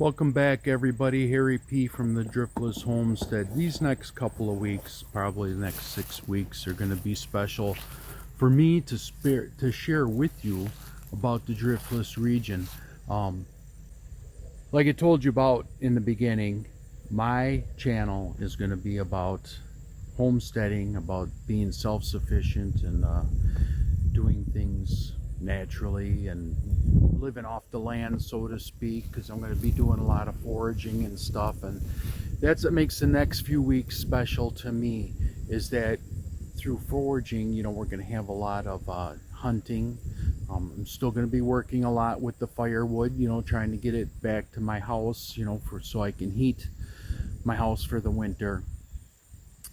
Welcome back, everybody. Harry P from the Driftless Homestead. These next couple of weeks, probably the next 6 weeks, are going to be special for me to share with you about the Driftless region. Like I told you about in the beginning, my channel is going to be about homesteading, about being self-sufficient and doing things naturally and living off the land, so to speak, because I'm going to be doing a lot of foraging and stuff. And that's what makes the next few weeks special to me, is that through foraging, you know, we're going to have a lot of hunting. I'm still going to be working a lot with the firewood, you know, trying to get it back to my house, you know, so I can heat my house for the winter.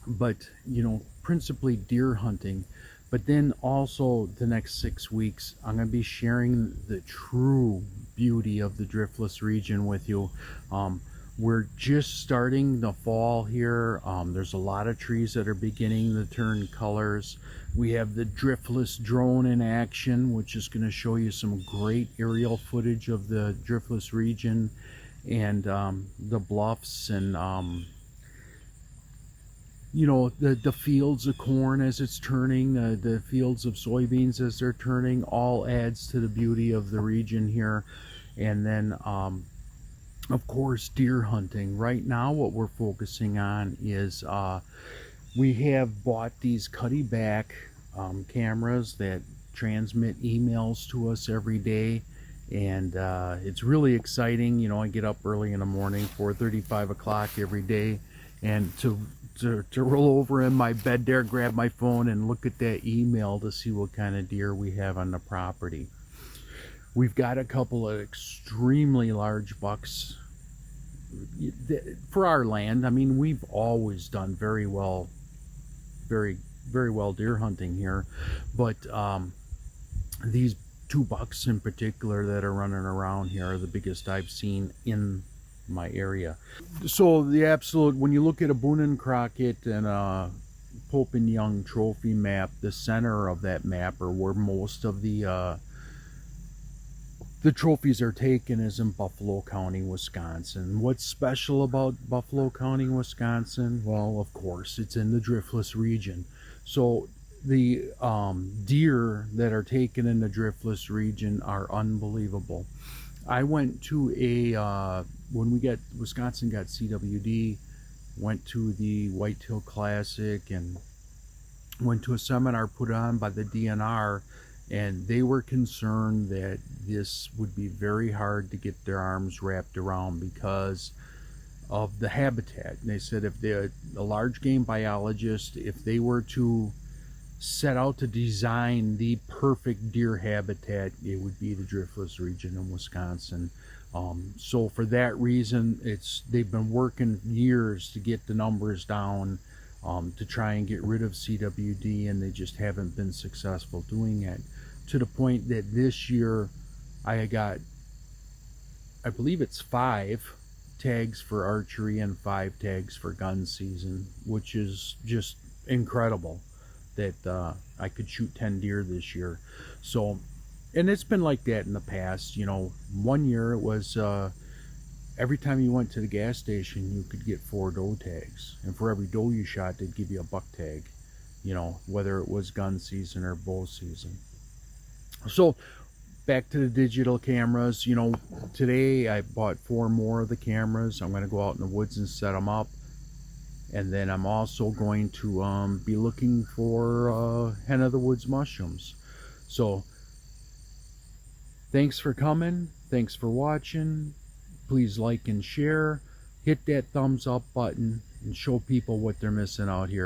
But, you know, principally deer hunting. But then also the next 6 weeks, I'm going to be sharing the true beauty of the Driftless region with you. We're just starting the fall here. There's a lot of trees that are beginning to turn colors. We have the Driftless drone in action, which is going to show you some great aerial footage of the Driftless region and the bluffs and you know, the fields of corn as it's turning, the fields of soybeans as they're turning, all adds to the beauty of the region here. And then of course, deer hunting. Right now what we're focusing on is we have bought these cutty-back cameras that transmit emails to us every day, and it's really exciting. You know, I get up early in the morning, 4:30, 5 o'clock every day, and to roll over in my bed there, grab my phone and look at that email to see what kind of deer we have on the property. We've got a couple of extremely large bucks for our land. I mean, we've always done very well deer hunting here, but these 2 bucks in particular that are running around here are the biggest I've seen in my area. So the absolute, when you look at a Boone and Crockett and a Pope and Young trophy map, the center of that map, or where most of the trophies are taken, is in Buffalo County, Wisconsin. What's special about Buffalo County, Wisconsin? Well, of course, it's in the Driftless region. So the deer that are taken in the Driftless region are unbelievable. I went to a when Wisconsin got CWD, went to the Whitetail Classic and went to a seminar put on by the DNR, and they were concerned that this would be very hard to get their arms wrapped around because of the habitat. And they said if a large game biologist, if they were to set out to design the perfect deer habitat, it would be the Driftless region in Wisconsin. So for that reason, they've been working years to get the numbers down, to try and get rid of CWD, and they just haven't been successful doing it, to the point that this year I believe it's 5 tags for archery and 5 tags for gun season, which is just incredible that I could shoot 10 deer this year. So, and it's been like that in the past. You know, one year it was every time you went to the gas station you could get 4 doe tags, and for every doe you shot they'd give you a buck tag, you know, whether it was gun season or bow season. So back to the digital cameras. You know, today I bought 4 more of the cameras. I'm going to go out in the woods and set them up. And then I'm also going to be looking for hen of the woods mushrooms. So thanks for coming. Thanks for watching. Please like and share. Hit that thumbs up button and show people what they're missing out here.